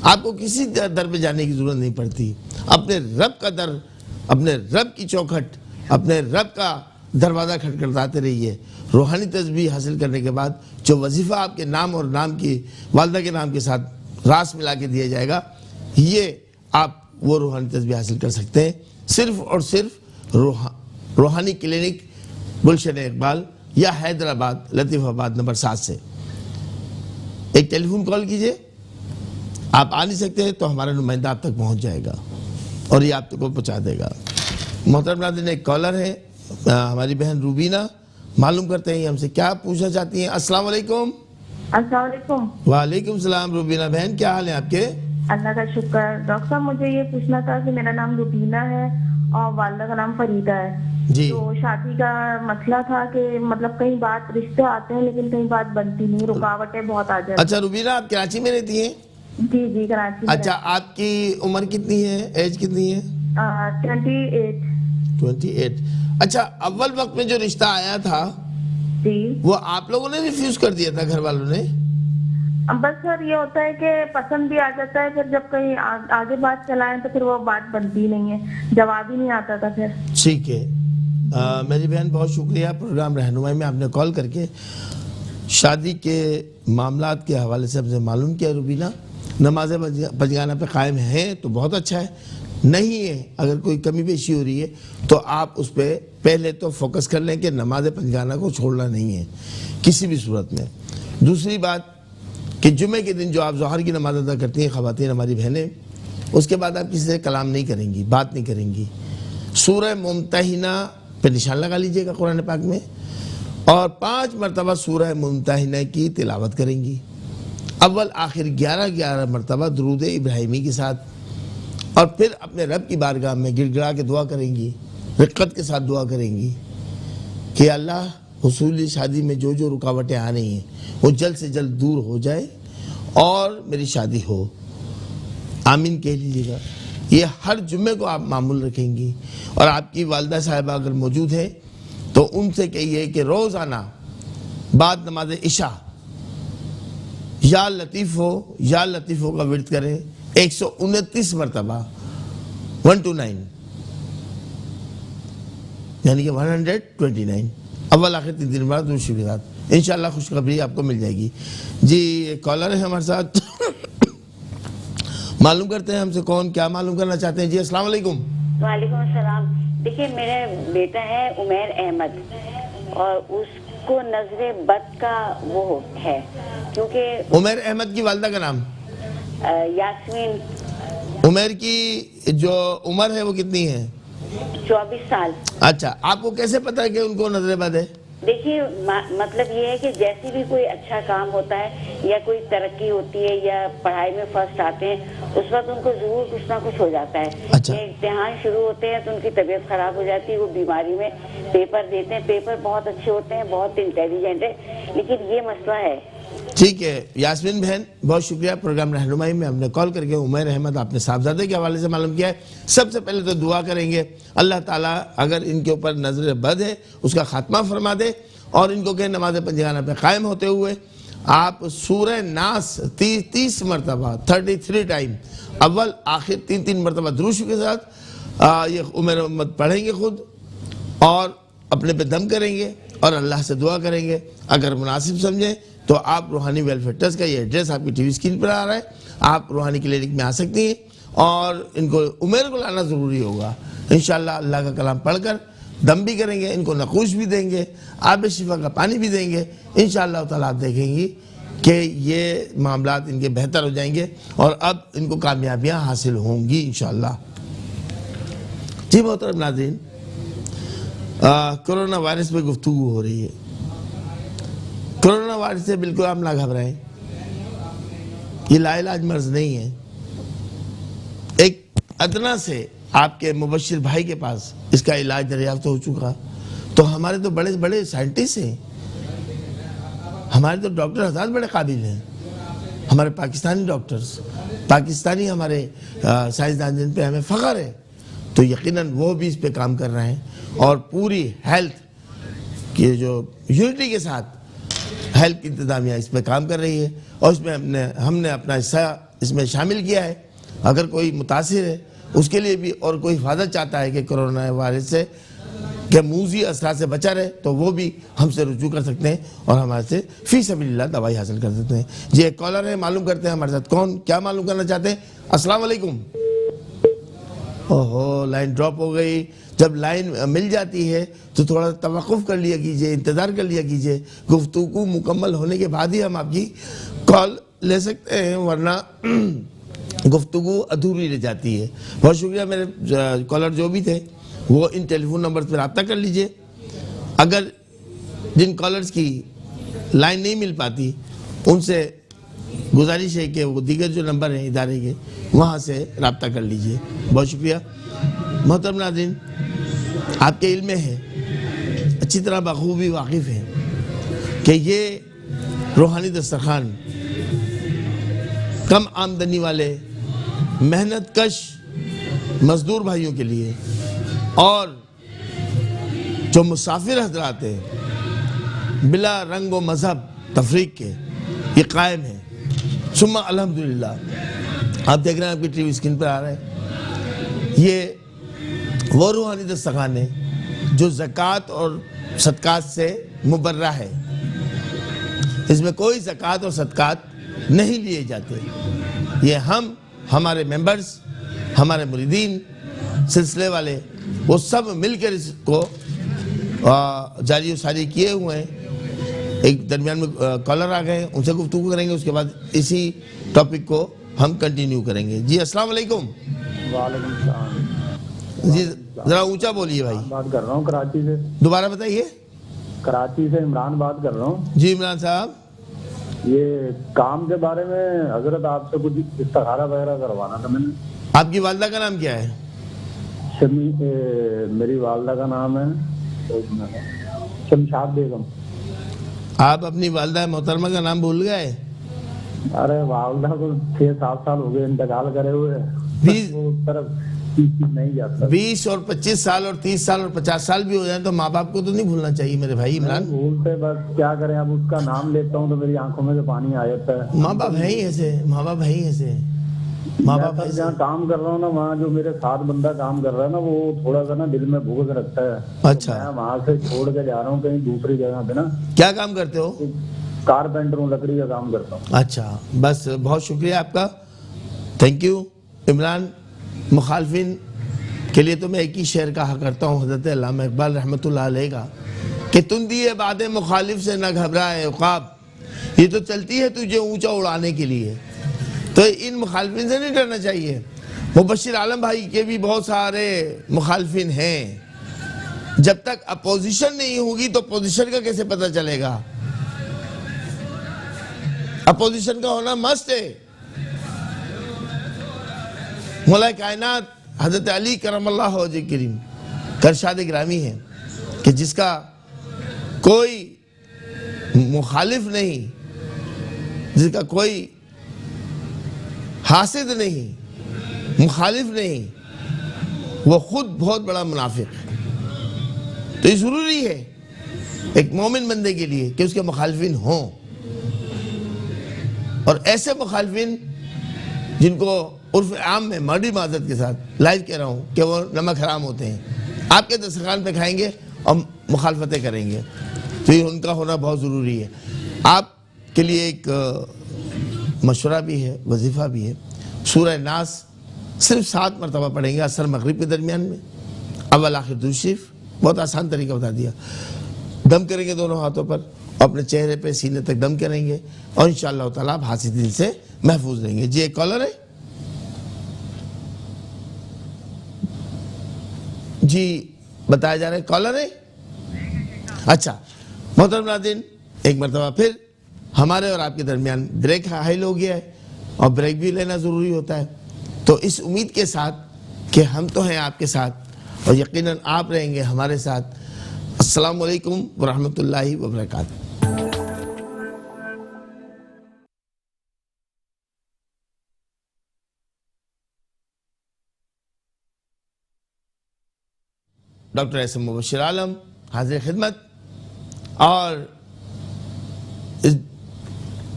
आपको किसी दर पे जाने की ज़रूरत नहीं पड़ती। अपने रब का दर, अपने रब की चौखट, अपने रब का दरवाज़ा खटखटाते रहिए। रूहानी तस्बीह हासिल करने के बाद जो वजीफ़ा आपके नाम और नाम की वालदा के नाम के साथ रास मिला के दिया जाएगा, ये आप वो रूहानी तस्बीह हासिल कर सकते हैं सिर्फ़ और सिर्फ रूहानी क्लिनिक गुलशन इकबाल या हैदराबाद लतीफ़ाबाद नंबर 7 से एक टेलीफोन कॉल कीजिए। आप आ नहीं सकते तो हमारा नुमाइंदा आप तक पहुंच जाएगा और ये आप तक को पहुंचा देगा। मोहतरम नाज़रीन, एक कॉलर है हमारी बहन रूबीना, मालूम करते हैं हमसे क्या पूछना चाहती हैं। अस्सलाम वालेकुम। अस्सलाम वालेकुम। वालेकुम सलाम। रूबीना बहन, क्या हाल है आपके? अल्लाह का शुक्र। डॉक्टर साहब, मुझे ये पूछना था कि मेरा नाम रूबीना है और वालदा का नाम फरीदा है जी। तो शादी का मसला था कि मतलब कई बात रिश्ते आते हैं लेकिन कई बात बनती नहीं, रुकावटें बहुत आ जाती। अच्छा रूबीना, आप कराची में रहती हैं? जी जी, कराची में। अच्छा, आपकी उम्र कितनी है, एज कितनी है? 28। अच्छा, अव्वल वक्त में जो रिश्ता आया था जी, वो आप लोगों ने रिफ्यूज कर दिया था, घर वालों ने? बस सर ये होता है कि पसंद भी आ जाता है, फिर जब कहीं आगे बात चलाएं तो फिर वो बात बनती नहीं है, जवाब ही नहीं आता था फिर। ठीक है मेरी बहन, बहुत शुक्रिया प्रोग्राम रहनुमाई में आपने कॉल करके शादी के मामलात के हवाले से हमसे मालूम किया। रूबीना, नमाज पंजगाना पे कायम है तो बहुत अच्छा है, नहीं है अगर कोई कमी पेशी हो रही है तो आप उस पर पहले तो फोकस कर लें कि नमाज पंजगाना को छोड़ना नहीं है किसी भी सूरत में। दूसरी बात कि जुमे के दिन जो आप ज़ोहर की नमाज अदा करती हैं ख़वातीन हमारी बहनें, उसके बाद आप किसी से कलाम नहीं करेंगी, बात नहीं करेंगी। सूरह मुमतहिना पे निशान लगा लीजिएगा कुरान पाक में और 5 मरतबा सूरह मुमतहिना की तिलावत करेंगी। अव्वल आखिर 11 मरतबा दुरूद इब्राहिमी के साथ, और फिर अपने रब की बारगाह में गिड़गिड़ा के दुआ करेंगी, रिक्कत के साथ दुआ करेंगी कि अल्लाह हुसूली शादी में जो जो रुकावटें आ रही हैं वो जल्द से जल्द दूर हो जाए और मेरी शादी हो। आमीन कह लीजिएगा। ये हर जुम्मे को आप मामूल रखेंगी। और आपकी वालदा साहिबा अगर मौजूद है तो उनसे कहिए कि रोज़ाना बाद नमाज इशा या लतीफ़ो का विर्द करें 129 मरतबा 129। यानी कि 129 अव्वल आखिर 3 दिन बाद दूसरी के साथ इंशाल्लाह खुशखबरी आपको मिल जाएगी। जी कॉलर है हमारे साथ मालूम करते हैं हमसे कौन क्या मालूम करना चाहते हैं। जी अस्सलाम वालेकुम। वालेकुम अस्सलाम। देखिए मेरा बेटा है उमैर अहमद और उसको नजरे बद का वो है, क्योंकि उमैर अहमद की वालिदा का नाम यास्मीन। उमैर की जो उम्र है वो कितनी है? 24 साल। अच्छा, आपको कैसे पता है कि उनको नजरे बद है? देखिए मतलब ये है कि जैसे भी कोई अच्छा काम होता है या कोई तरक्की होती है या पढ़ाई में फर्स्ट आते हैं, उस वक्त उनको जरूर कुछ ना कुछ हो जाता है। अच्छा। इम्तिहान शुरू होते हैं तो उनकी तबीयत खराब हो जाती है, वो बीमारी में पेपर देते हैं। पेपर बहुत अच्छे होते हैं, बहुत इंटेलिजेंट है, लेकिन ये मसला है। ठीक है यास्मीन बहन, बहुत शुक्रिया प्रोग्राम रहनुमाई में हमने कॉल करके उमैर अहमद आपने साहबजादे के हवाले से मालूम किया है। सबसे पहले तो दुआ करेंगे अल्लाह ताला अगर इनके ऊपर नजर बद है उसका खात्मा फरमा दे और इनको कहे नमाज पंजगाना पे कायम होते हुए आप सूरह नास 30 मरतबा 33 टाइम अव्वल आखिर 3 मरतबा दुरूद के साथ ये उमैर अहमद पढ़ेंगे खुद और अपने पे दम करेंगे और अल्लाह से दुआ करेंगे। अगर मुनासिब समझें तो आप रूहानी वेलफेयर ट्रस्ट का ये एड्रेस आपकी टीवी स्क्रीन पर आ रहा है, आप रूहानी क्लिनिक में आ सकती हैं और इनको उमैर को लाना ज़रूरी होगा। इंशाअल्लाह अल्लाह का कलाम पढ़कर दम भी करेंगे, इनको नकूश भी देंगे, आब शिफा का पानी भी देंगे। इंशाअल्लाह ताला आप देखेंगी कि ये मामलात इनके बेहतर हो जाएंगे और अब इनको कामयाबियाँ हासिल होंगी इंशाअल्लाह। जी मोहतरम नाज़रीन, कोरोना वायरस पे गुफ्तगू हो रही है। कोरोना वायरस से बिल्कुल आप ना घबराएं, ये लाइलाज मर्ज नहीं है। एक अदना से आपके मुबशिर भाई के पास इसका इलाज दरियाफ्त हो चुका, तो हमारे तो बड़े बड़े साइंटिस्ट हैं, हमारे तो डॉक्टर हज़रात बड़े काबिल हैं, हमारे पाकिस्तानी डॉक्टर्स, पाकिस्तानी हमारे साइंसदान जिन पे हमें फ़ख्र है, तो यकीनन वो भी इस पे काम कर रहे हैं और पूरी हेल्थ की जो यूनिटी के साथ हेल्थ की इंतजामिया इस पे काम कर रही है और इसमें हमने अपना हिस्सा इसमें शामिल किया है। अगर कोई मुतासिर है उसके लिए भी और कोई हिफाजत चाहता है कि कोरोना वायरस से के मूजी असरा से बचा रहे तो वो भी हमसे रुजू कर सकते हैं और हमारे से फी सबीलिल्लाह दवाई हासिल कर सकते हैं। जी एक कॉलर है, मालूम करते हैं हमारे साथ कौन क्या मालूम करना चाहते हैं। अस्सलाम वालेकुम। ओहो, लाइन ड्रॉप हो गई। जब लाइन मिल जाती है तो थोड़ा तवक्कुफ कर लिया कीजिए, इंतज़ार कर लिया कीजिए, गुफ्तगू मुकम्मल होने के बाद ही हम आपकी कॉल ले सकते हैं, वरना गुफ्तगू अधूरी रह जाती है। बहुत शुक्रिया मेरे कॉलर जो भी थे वो इन टेलीफोन नंबर पर रब्ता कर लीजिए। अगर जिन कॉलर्स की लाइन नहीं मिल पाती उनसे गुजारिश है कि वो दीगर जो नंबर हैं इदारे के वहाँ से रब्ता कर लीजिए। बहुत शुक्रिया। मोहतरम नाज़रीन, आपके इल्म में है, अच्छी तरह बखूबी वाकिफ़ है कि ये रूहानी दस्तरखान कम आमदनी वाले मेहनत कश मज़दूर भाइयों के लिए और जो मुसाफिर हज़रात हैं बिला रंग व मज़हब तफरीक के ये कायम है। सुम्मा अल्हम्दुलिल्लाह, आप देख रहे हैं आपकी टीवी स्क्रीन पर आ रहा है, ये वो रूहानी दस्तरखान है जो ज़कात और सदक़ात से मुबर्रा है। इसमें कोई ज़कात और सदक़ात नहीं लिए जाते। ये हम, हमारे मेंबर्स, हमारे मुरीदीन, सिलसिले वाले, वो सब मिलकर इसको जारी व सारी किए हुए हैं। एक दरमियान में कॉलर आ गए, उनसे गुफ्तगू करेंगे, उसके बाद इसी टॉपिक को हम कंटिन्यू करेंगे। जी अस्सलाम वालेकुम। वालेकुम सलाम। जी ज़रा ऊंचा बोलिए भाई। बात कर रहा हूँ कराची से। दोबारा बताइए। कराची से इमरान बात कर रहा हूँ। जी इमरान साहब, ये काम के बारे में हजरत आपसे कुछ इस्तिखारा वगैरह करवाना था मैंने। आपकी वालदा का नाम क्या है? मेरी वालदा का नाम है शमशाद बेगम। आप अपनी वालदा मोहतरमा का नाम भूल गए? अरे वालदा को 6-7 साल हो गए इंतकाल करे हुए। 20 और 25 साल और 30 साल और 50 साल भी हो जाए तो माँ बाप को तो नहीं भूलना चाहिए मेरे भाई इमरान। भूलते, बस क्या करें, अब उसका नाम लेता हूँ तो मेरी आंखों में से पानी आ जाता है। माँ बाप है ही ऐसे, माँ बाप है ही ऐसे। माँ मैं बाप सर ऐसे- जहाँ काम कर रहा हूँ ना, वहाँ जो मेरे साथ बंदा काम कर रहा है ना, वो थोड़ा सा ना दिल में भूख रखता है। अच्छा। तो मैं वहाँ से छोड़ के जा रहा हूँ कहीं दूसरी जगह पे ना। क्या काम करते हो? कारपेंटर हूँ, लकड़ी का काम करता हूँ। अच्छा, बस बहुत शुक्रिया आपका, थैंक यू। इमरान, मुखालफिन के लिए तो मैं एक ही शेर कहा करता हूँ हज़रत अल्लामा इकबाल रहमतुल्लाह अलैह का, कि तुम दिए बातें मुखालिफ से न घबराए उक़ाब, ये तो चलती है तुझे ऊंचा उड़ाने के लिए। तो इन मुखालफिन से नहीं डरना चाहिए। मुबश्शिर आलम भाई के भी बहुत सारे मुखालफिन हैं। जब तक अपोजिशन नहीं होगी तो पोजीशन का कैसे पता चलेगा? अपोजिशन का होना मस्ट है। मौला कायनात हजरत अली करमल्लाहु वजह करीम का इरशाद गिरामी है कि जिसका कोई मुखालिफ नहीं, जिसका कोई हासिद नहीं, मुखालिफ नहीं, वो खुद बहुत बड़ा मुनाफिक है। तो ये जरूरी है एक मोमिन बंदे के लिए कि उसके मुखालिफिन हों, और ऐसे मुखालिफिन जिनको उर्फ आम में मर्डी माजरत के साथ लाइव कह रहा हूँ कि वो नमक हराम होते हैं, आपके दस्तरखान पे खाएंगे और मुखालफतें करेंगे, तो ये उनका होना बहुत ज़रूरी है। आपके लिए एक मशवरा भी है, वजीफ़ा भी है। सूरह नास सिर्फ 7 मरतबा पढ़ेंगे असर मगरिब के दरमियान में, अव्वल आखिर दुरूद शरीफ। बहुत आसान तरीका बता दिया। दम करेंगे दोनों हाथों पर, अपने चेहरे पे सीने तक दम करेंगे, और इंशाअल्लाह ताला आप हासिदीन से महफूज रहेंगे। जी एक कॉलर है जी, बताया जा रहा है कॉलर है। अच्छा मोहतरम नाज़रीन, एक मरतबा फिर हमारे और आपके दरमियान ब्रेक हाइल हो गया है, और ब्रेक भी लेना ज़रूरी होता है। तो इस उम्मीद के साथ कि हम तो हैं आपके साथ और यकीनन आप रहेंगे हमारे साथ। अस्सलामु अलैकुम वरहमतुल्लाहि वबरकातुहू। डॉक्टर एस एम मुबश्शिर आलम हाजिर खिदमत, और इस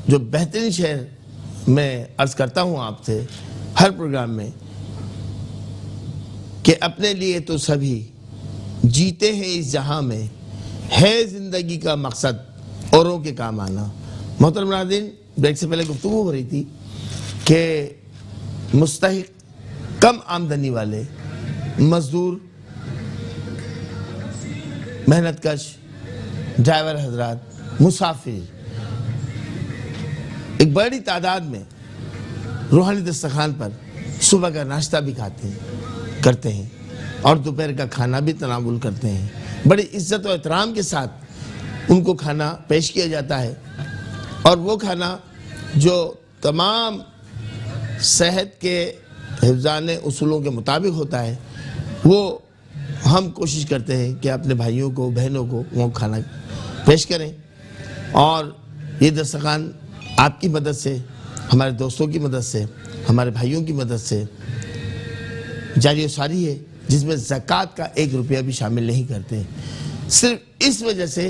जो बेहतरीन शेर मैं अर्ज करता हूँ आपसे हर प्रोग्राम में कि अपने लिए तो सभी जीते हैं इस जहां में, है जिंदगी का मकसद औरों के काम आना। मोहतरम नाज़रीन, ब्रेक से पहले गुफ्तगू हो रही थी कि मुस्तहिक कम आमदनी वाले मजदूर, मेहनतकश, ड्राइवर हजरात, मुसाफिर एक बड़ी तादाद में रूहानी दस्तरखान पर सुबह का नाश्ता भी करते हैं और दोपहर का खाना भी तनावुल करते हैं। बड़ी इज्जत और एहतराम के साथ उनको खाना पेश किया जाता है, और वो खाना जो तमाम सेहत के हिफ्ज़ाने उसूलों के मुताबिक होता है, वो हम कोशिश करते हैं कि अपने भाइयों को, बहनों को वो खाना पेश करें। और ये दस्तरखान आपकी मदद से, हमारे दोस्तों की मदद से, हमारे भाइयों की मदद से जारी सारी है, जिसमें ज़कात का 1 रुपया भी शामिल नहीं करते, सिर्फ इस वजह से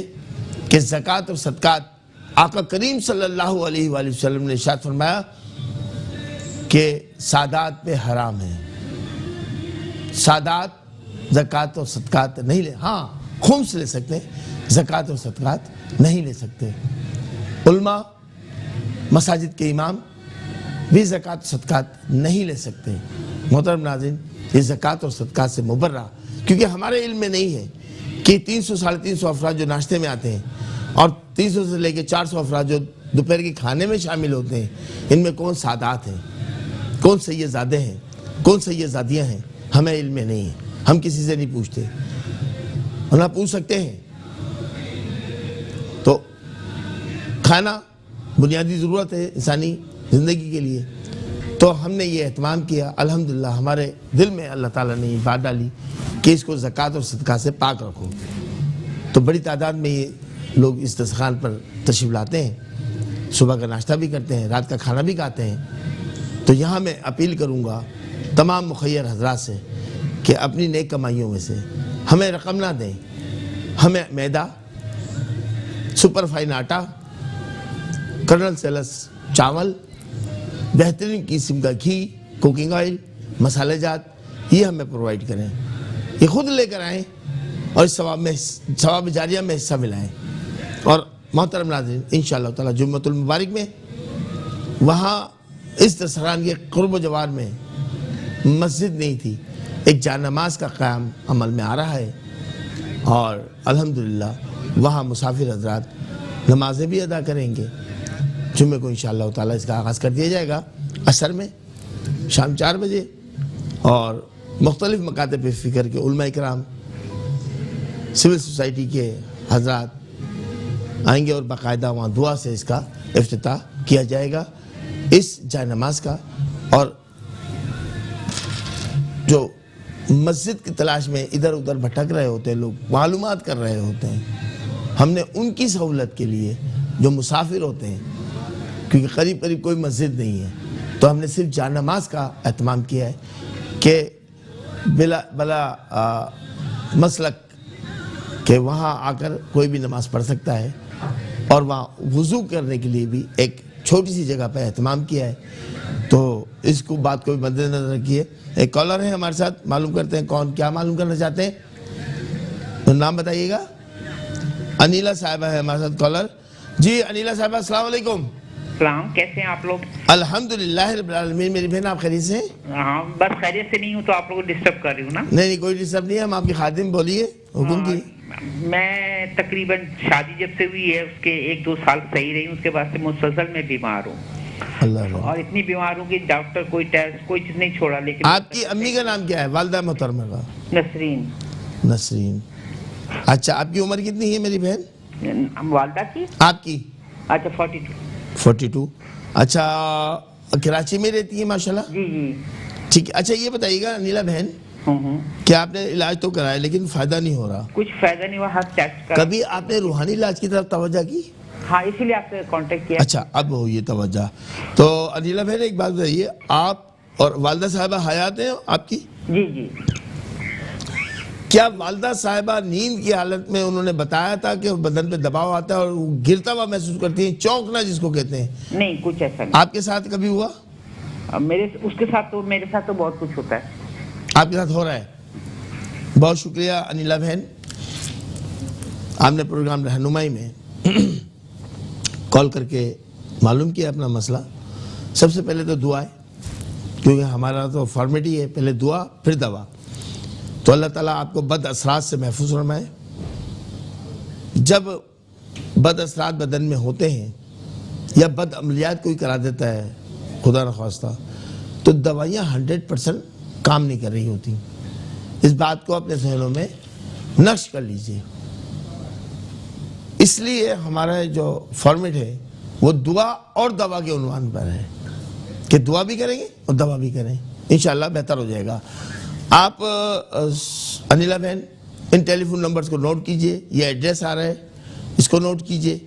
कि ज़कात और सदकात आका करीम सल्लल्लाहु अलैहि वसल्लम ने इरशाद फरमाया कि सादात पे हराम है। सादात ज़कात और सदकात नहीं ले, हाँ खुम्स ले सकते हैं, ज़कात और सदकात नहीं ले सकते। उल्मा, मसाजिद के इमाम भी ज़कात सदकात नहीं ले सकते। मोहतरम नाज़रीन, ये ज़कात और सदकात से मुबर्रा, क्योंकि हमारे इल्म में नहीं है कि 300 साढ़े 300 अफराद जो नाश्ते में आते हैं और 300 से लेकर 400 अफराद जो दोपहर के खाने में शामिल होते हैं, इनमें कौन सादात हैं, कौन सैयदादे हैं, कौन सैयदादियाँ हैं, हमें इल्म में नहीं है। हम किसी से नहीं पूछते, और ना पूछ सकते हैं। तो खाना बुनियादी ज़रूरत है इंसानी ज़िंदगी के लिए, तो हमने ये एहतमाम किया। अल्हम्दुलिल्लाह हमारे दिल में अल्लाह ताला ने ये बात डाली कि इसको ज़कात और सदका से पाक रखो। तो बड़ी तादाद में ये लोग इस दस्तरखान पर तशरीफ़ लाते हैं, सुबह का नाश्ता भी करते हैं, रात का खाना भी खाते हैं। तो यहाँ मैं अपील करूँगा तमाम मुखय्यर हजरात से कि अपनी नेक कमाइयों में से हमें रकम ना दें, हमें मैदा, सुपरफाइन आटा, कर्नल सेलस चावल, बेहतरीन किस्म का घी कुकिंग ऑयल, मसाले जात, ये हमें प्रोवाइड करें, ये खुद लेकर आएँ और इस सवाब जारिया में हिस्सा मिलाएं। और मोहतरम नाज़रीन, इंशाअल्लाह ताला जुम्मतुल मुबारक में वहाँ इस दस्तरखान के कुर्ब जवार में मस्जिद नहीं थी, एक जानमाज का क़याम अमल में आ रहा है और अल्हम्दुलिल्लाह वहाँ मुसाफिर हज़रात नमाजें भी अदा करेंगे। जुम्मे को इंशाअल्लाह ताला इसका आगाज़ कर दिया जाएगा असर में शाम 4 बजे और मुख्तलिफ़ मकातब फ़िक्र के उलमा इकराम, सिविल सोसाइटी के हज़रात आएंगे और बाकायदा वहाँ दुआ से इसका इफ्तिताह किया जाएगा इस जाय नमाज का। और जो मस्जिद की तलाश में इधर उधर भटक रहे होते हैं लोग, मालूमात कर रहे होते हैं, हमने उनकी सहूलत के लिए जो मुसाफिर होते हैं, क्योंकि करीब करीब कोई मस्जिद नहीं है, तो हमने सिर्फ जाय नमाज का एहतमाम किया है कि बिला मसलक कि वहाँ आकर कोई भी नमाज़ पढ़ सकता है और वहाँ वुज़ू करने के लिए भी एक छोटी सी जगह पर एहतमाम किया है। तो इसको बात को भी मद्देनजर रखिए। एक कॉलर है हमारे साथ, मालूम करते हैं कौन, क्या मालूम करना चाहते हैं, तो नाम बताइएगा। अनिला साहिबा है हमारे साथ कॉलर। जी अनिला साहिबा, अस्सलाम वालेकुम। सलाम, कैसे हैं आप लोग? अल्हम्दुलिल्लाह रब्बिल आलमीन। मेरी बहन आप खैरियत से हैं? हाँ, बस खैरियत से नहीं हूँ तो आप लोगों को डिस्टर्ब कर रही हूँ ना? नहीं, कोई डिस्टर्ब नहीं है, हम आपके खादिम, बोलिए हुक्म की। मैं तकरीबन शादी जब से हुई है उसके 1-2 साल सही रही हूँ, उसके बाद से मुसलसल में बीमार हूँ अल्लाह। और इतनी बीमार हूँ कि डॉक्टर कोई टेस्ट कोई चीज नहीं छोड़ा। लेकिन आपकी अम्मी का नाम क्या है, वालिदा मोहतरमा का? नसरीन। नसरीन। अच्छा, आपकी उम्र कितनी है मेरी बहन? वालदा की? आपकी? अच्छा 42। अच्छा, कराची में रहती है माशाल्लाह? जी जी। ठीक है। अच्छा ये बताइएगा अनिला बहन, क्या आपने इलाज तो कराया लेकिन फायदा नहीं हो रहा? कुछ फायदा नहीं हुआ, हर टेस्ट का। कभी आपने रूहानी इलाज की तरफ तवज्जो की? हाँ, इसीलिए आपसे कांटेक्ट किया। अच्छा, अब हो ये तवज्जो। तो अनिला बहन एक बात बताइए, आप और वालिदा साहिबा हयात हैं आपकी? जी जी। क्या वालिदा साहिबा नींद की हालत में उन्होंने बताया था कि बदन पे दबाव आता है और वो गिरता हुआ महसूस करती हैं, चौंकना जिसको कहते हैं? नहीं, कुछ ऐसा नहीं। आपके साथ कभी हुआ? मेरे साथ तो बहुत कुछ होता है। आपके साथ हो रहा है? बहुत शुक्रिया अनिला बहन, आपने प्रोग्राम रहनुमाई में कॉल करके मालूम किया अपना मसला। सबसे पहले तो दुआ है, क्योंकि हमारा तो फॉर्मेट ही है, पहले दुआ फिर दवा। तो अल्लाह ताला आपको बद असरात से महफूज फरमाए। जब बद असरात बदन में होते हैं या बद अमलियात कोई करा देता है खुदा न ख्वास्ता, तो दवाइयाँ 100% काम नहीं कर रही होती। इस बात को अपने जहनों में नक्श कर लीजिए। इसलिए हमारा जो फॉर्मेट है वो दुआ और दवा के उन्वान पर है कि दुआ भी करेंगे और दवा भी करें, इंशाअल्लाह बेहतर हो जाएगा। आप अनिला बहन इन टेलीफोन नंबर्स को नोट कीजिए, ये एड्रेस आ रहा है, इसको नोट कीजिए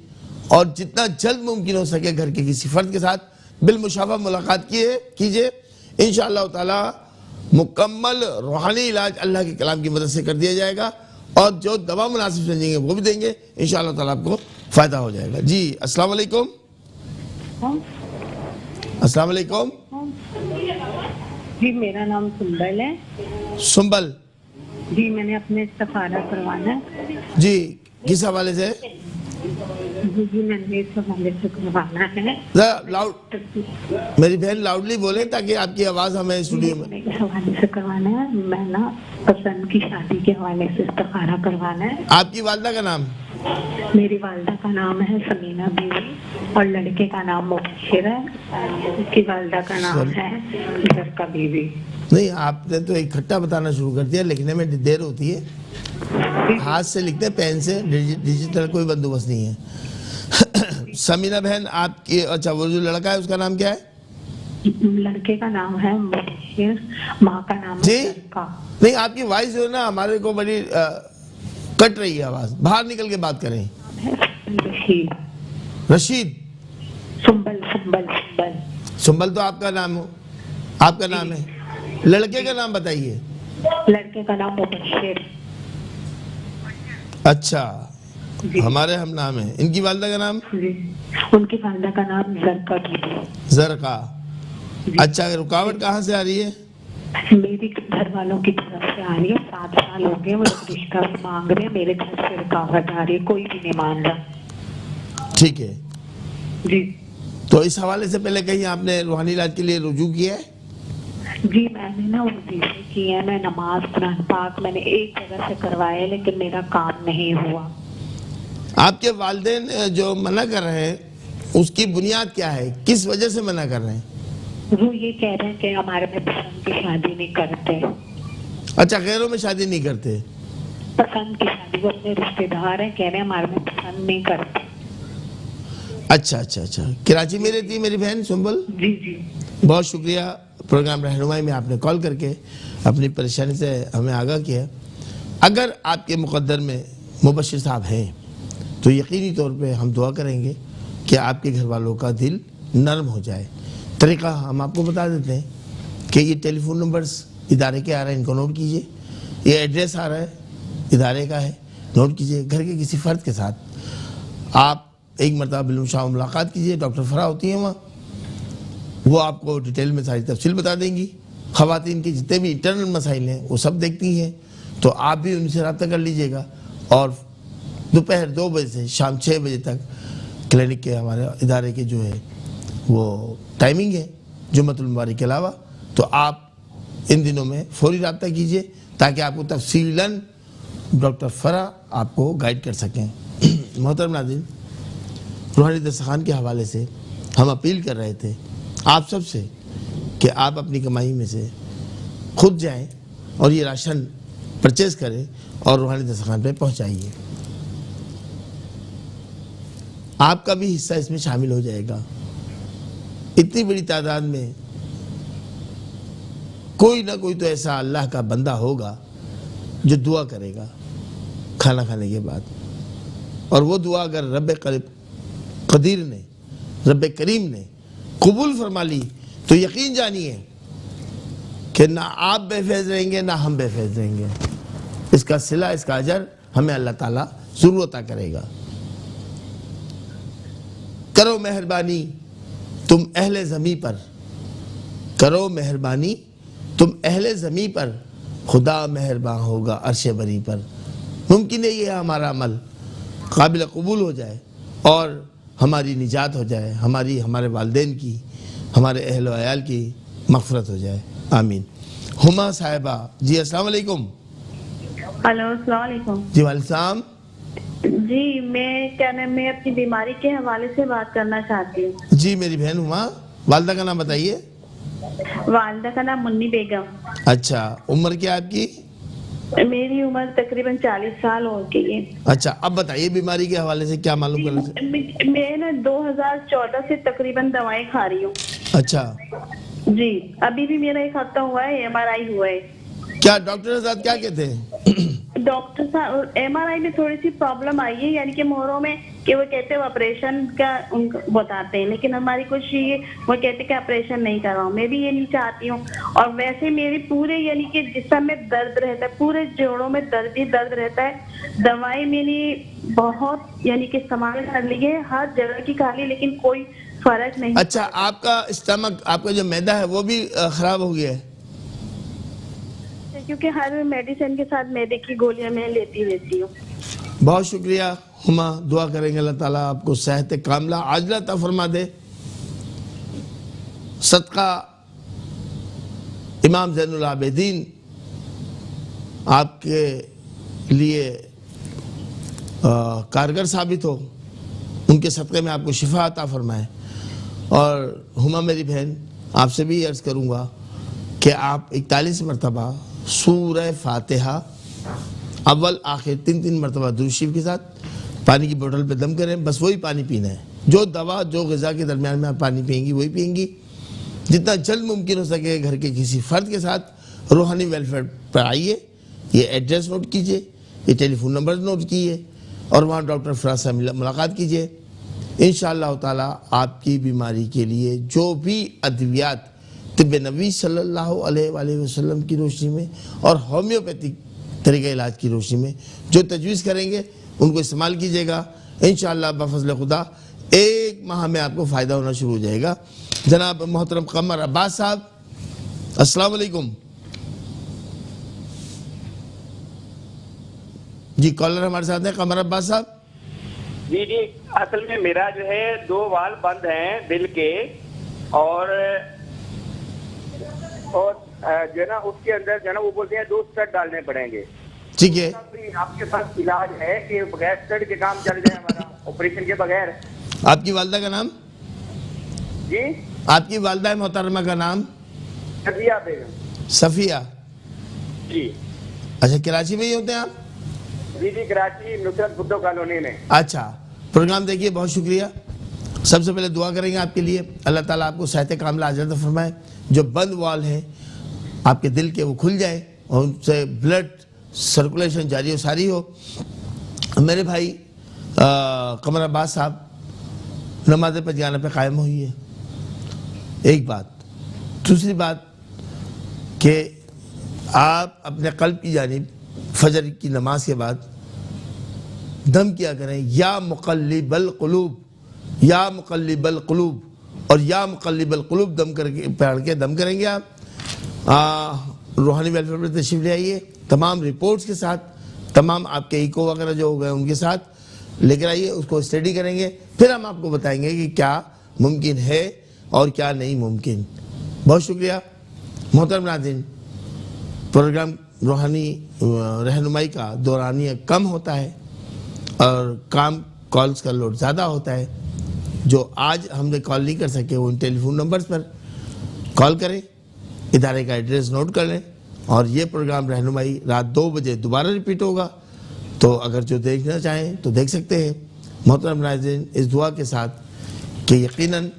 और जितना जल्द मुमकिन हो सके घर के किसी फर्द के साथ बिलमुशाफा मुलाकात कीजिए। इंशाअल्लाह ताला मुकम्मल रूहानी इलाज अल्लाह के कलाम की मदद से कर दिया जाएगा और जो दवा मुनासिब समझेंगे वो भी देंगे, इंशाअल्लाह ताला आपको फ़ायदा हो जाएगा। जी अस्सलाम वालेकुम। अस्सलाम वालेकुम। जी मेरा नाम सुंबल है। सुंबल जी, मैंने अपने इस्तिखारा करवाना है। जी, किस हवाले से? जी मैंने इस हवाले से करवाना है। लाउड, मेरी बहन लाउडली बोले ताकि आपकी आवाज़ हमें स्टूडियो में। इस हवाले से करवाना है, मैं ना पसंद की शादी के हवाले से इस्तिखारा करवाना है। आपकी वालिदा का नाम? मेरी वालिदा का नाम है समीना बीवी और लड़के का नाम मुबशिर है। उसकी वालिदा का नाम है जरका बीवी। नहीं, आपने तो इकट्ठा बताना शुरू कर दिया, लिखने में देर होती है। हाथ से लिखते हैं, पेन से, डिजिटल कोई बंदोबस्त नहीं है। समीना बहन आपकी, अच्छा वो जो लड़का है उसका नाम क्या है? लड़के का नाम है मुबशिर, माँ का नाम है जरका। नहीं, आपकी वॉइस जो है ना हमारे को बड़ी कट रही है आवाज, बाहर निकल के बात करें। रशीद। रशीद? सुंबल सुंबल सुंबल। सुंबल तो आपका नाम हो, आपका नाम है। लड़के का नाम बताइए। लड़के का नाम मुबशिर। अच्छा, हमारे हम नाम है। इनकी वालिदा का नाम? जी, उनकी वालिदा का नाम जरका बीवी। जरका। अच्छा, रुकावट कहाँ से आ रही है? मेरी घर वालों की तरफ से आ रही है। 7 साल हो गए, वो लोग रिश्ता भी मांग रहे हैं, मेरे घर से रुकावट आ रही है, कोई भी नहीं मान रहा। ठीक है, जी तो इस हवाले से पहले कहीं आपने रूहानी इलाज के लिए रुजू किया है? जी, मैंने ना वजीफे किए हैं, मैं नमाज कुरान पाक मैंने एक जगह से करवाया है, लेकिन मेरा काम नहीं हुआ। आपके वालिदैन जो मना कर रहे हैं उसकी बुनियाद क्या है, किस वजह से मना कर रहे हैं? वो ये कह रहे हैं कि हमारे में पसंद की शादी नहीं करते। अच्छा, गैरों में शादी नहीं करते? पसंद की शादी, वो अपने रिश्तेदार हैं, कह रहे हैं हमारे में पसंद नहीं करते। अच्छा अच्छा अच्छा, कराची में रहती है मेरी बहन सुंबल? जी जी, बहुत शुक्रिया प्रोग्राम रहनुमाई में आपने कॉल करके अपनी परेशानी से हमें आगाह किया। अगर आपके मुकद्दर में मुबश्शिर साहब हैं तो यकीनी तौर पे हम दुआ करेंगे कि आपके घर वालों का दिल नरम हो जाए। तरीक़ा हम आपको बता देते हैं कि ये टेलीफोन नंबर्स इदारे के आ रहे हैं, इनको नोट कीजिए। ये एड्रेस आ रहा है, इदारे का है, नोट कीजिए। घर के किसी फ़र्द के साथ आप एक मरतबा बिलुशाह मुलाकात कीजिए, डॉक्टर फरा होती हैं वहाँ, वो आपको डिटेल में सारी तफसील बता देंगी। ख़वातीन के जितने भी इंटरनल मसाइल हैं वो सब देखती हैं, तो आप भी उनसे रब्ता कर लीजिएगा। और दोपहर 2 बजे से शाम 6 बजे तक क्लिनिक के हमारे इदारे के जो है वो टाइमिंग है जुम्मतुल मुबारक के अलावा। तो आप इन दिनों में फौरी रब्ता कीजिए ताकि आपको तफसीलन डॉक्टर फरा आपको गाइड कर सकें। मोहतरम नाज़रीन, रूहानी दस्तरखान के हवाले से हम अपील कर रहे थे आप सब से कि आप अपनी कमाई में से खुद जाएं और ये राशन परचेज़ करें और रूहानी दस्तरखान पे पहुंचाइए। आपका भी हिस्सा इसमें शामिल हो जाएगा। इतनी बड़ी तादाद में कोई ना कोई तो ऐसा अल्लाह का बंदा होगा जो दुआ करेगा खाना खाने के बाद, और वो दुआ अगर रब कदीर ने, रब करीम ने कबूल फरमा ली तो यकीन जानिए कि ना आप बेफैज रहेंगे ना हम बेफैज रहेंगे। इसका सिला, इसका अजर हमें अल्लाह ताला ज़रूर अता करेगा। करो मेहरबानी तुम अहले ज़मी पर, करो मेहरबानी तुम अहले ज़मी पर, खुदा मेहरबान होगा अर्श बरी पर। मुमकिन है ये हमारा अमल काबिल कबूल हो जाए और हमारी निजात हो जाए, हमारे वालिदैन की, हमारे अहल व अयाल की मग़फ़िरत हो जाए। आमीन। हुमा साहिबा जी, अस्सलाम वालेकुम। हेलो, अस्सलाम वालेकुम। जी वालेकुम। जी, मैं अपनी बीमारी के हवाले से बात करना चाहती हूँ। जी मेरी बहन हुमा, वालिदा का नाम बताइए। वालिदा का नाम मुन्नी बेगम। अच्छा, उम्र क्या है आपकी? मेरी उम्र तकरीबन 40 साल हो गई है। अच्छा, अब बताइए बीमारी के हवाले से क्या मालूम करना चाहिए? मैं ना 2014 से तकरीबन दवाएं खा रही हूँ। अच्छा जी, अभी भी मेरा 1 हफ्ता हुआ है, MRI हुआ है। क्या डॉक्टर के साथ क्या कहते हैं? डॉक्टर साहब, MRI में थोड़ी सी प्रॉब्लम आई है, यानी कि मोहरों में, कि वो कहते हैं ऑपरेशन का उनको बताते हैं, लेकिन हमारी कोशिश ये, वो कहते हैं कि ऑपरेशन नहीं करवाओ। मैं भी ये नहीं चाहती हूँ। और वैसे मेरी पूरे यानी कि जिस्म में दर्द रहता है, पूरे जोड़ों में दर्द ही दर्द रहता है। दवाई मैंने बहुत यानी कि इस्तेमाल कर ली है, हर जगह की खा ली, लेकिन कोई फर्क नहीं। अच्छा, आपका स्टमक, आपका जो मैदा है वो भी खराब हो गया है? क्योंकि हर मेडिसिन के साथ मैदे की गोलियां मैं लेती रहती हूँ। बहुत शुक्रिया हुमा, दुआ करेंगे अल्लाह ताला आपको सेहत कामला आजला अता फरमा दे। सदका इमाम ज़ैनुल आबिदीन आपके लिए कारगर साबित हो, उनके सदक़े में आपको शिफा अता फरमाए। और हुमा मेरी बहन, आपसे भी अर्ज़ करूँगा कि आप 41 मरतबा सूरह फातिहा अव्वल आखिर 3 मरतबा दुरूद शरीफ के साथ पानी की बोतल पे दम करें। बस वही पानी पीना है, जो दवा जो ग़िज़ा के दरमियान में आप पानी पिएंगी वही पिएंगी। जितना जल्द मुमकिन हो सके घर के किसी फ़र्द के साथ रूहानी वेलफेयर पर आइए। ये एड्रेस नोट कीजिए, ये टेलीफोन नंबर नोट कीजिए और वहाँ डॉक्टर फराज से मुलाकात कीजिए। इंशाअल्लाह ताला आपकी बीमारी के लिए जो भी अद्वियात तिब्बे नबी सल्लल्लाहु अलैहि वसल्लम की रोशनी में और होम्योपैथिक तरीक़े इलाज की रोशनी में जो तजवीज़ करेंगे उनको इस्तेमाल कीजिएगा। इंशाअल्लाह बफ़ज़ल खुदा 1 माह में आपको फ़ायदा होना शुरू हो जाएगा। जनाब मोहतरम कमर अब्बास साहब, अस्सलाम वालेकुम। जी कॉलर हमारे साथ हैं कमर अब्बास साहब। जी जी, असल में मेरा जो है 2 वाल बंद हैं दिल के, और जो है ना उसके अंदर जो है ना वो बोलते हैं 2 स्टड डालने पड़ेंगे। ठीक है, आपके पास इलाज है कि बगैर स्टड के काम चल जाए हमारा, ऑपरेशन के बगैर? आपकी वालदा का नाम? जी, आपकी वालदा मोहतरमा का नाम? सफिया बेगम। सफिया जी। अच्छा, कराची में ही होते हैं आप? जी जी, कराची नुसरत भुट्टो कॉलोनी में। अच्छा, प्रोग्राम देखिए, बहुत शुक्रिया। सबसे पहले दुआ करेंगे आपके लिए, अल्लाह ताला आपको सेहत कामिला अजर फरमाए, जो बंद वाल हैं आपके दिल के वो खुल जाए और उनसे ब्लड सर्कुलेशन जारी और सारी हो। मेरे भाई कमर अब्बास साहब, नमाज पर जाने पे कायम हुई है, एक बात। दूसरी बात कि आप अपने कल्ब की जानिब फजर की नमाज के बाद दम किया करें, या मुक़ल्लिबल क़ुलूब, या मुक़ल्लिबल क़ुलूब, और या मुक़ल्लिबल क़ुलूब दम करके पढ़ के दम करेंगे आप। रूहानी वेलफेयर पर तशरीफ ले आइए, तमाम रिपोर्ट्स के साथ, तमाम आपके इको वगैरह जो हो गए उनके साथ लेकर आइए, उसको स्टडी करेंगे, फिर हम आपको बताएंगे कि क्या मुमकिन है और क्या नहीं मुमकिन। बहुत शुक्रिया मोहतरम नाज़रीन। प्रोग्राम रूहानी रहनुमाई का दौरानिया कम होता है और काम कॉल्स का लोड ज़्यादा होता है। जो आज हमने कॉल नहीं कर सके वो इन टेलीफोन नंबर्स पर कॉल करें, इदारे का एड्रेस नोट कर लें, और ये प्रोग्राम रहनुमाई रात 2 बजे दोबारा रिपीट होगा, तो अगर जो देखना चाहें तो देख सकते हैं। मोहतरम नाज़रीन, इस दुआ के साथ कि यकीनन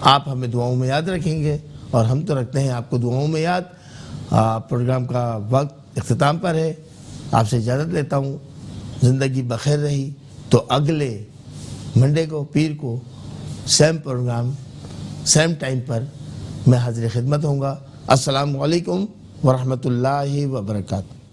आप हमें दुआओं में याद रखेंगे और हम तो रखते हैं आपको दुआओं में याद। प्रोग्राम का वक्त इख्तिताम पर है, आपसे इजाज़त लेता हूँ। ज़िंदगी बखैर रही तो अगले मंडे को, पीर को, सेम प्रोग्राम सेम टाइम पर मैं हाज़िर खिदमत होऊंगा। अस्सलामु अलैकुम वरहमतुल्लाहि वबरकातुहू।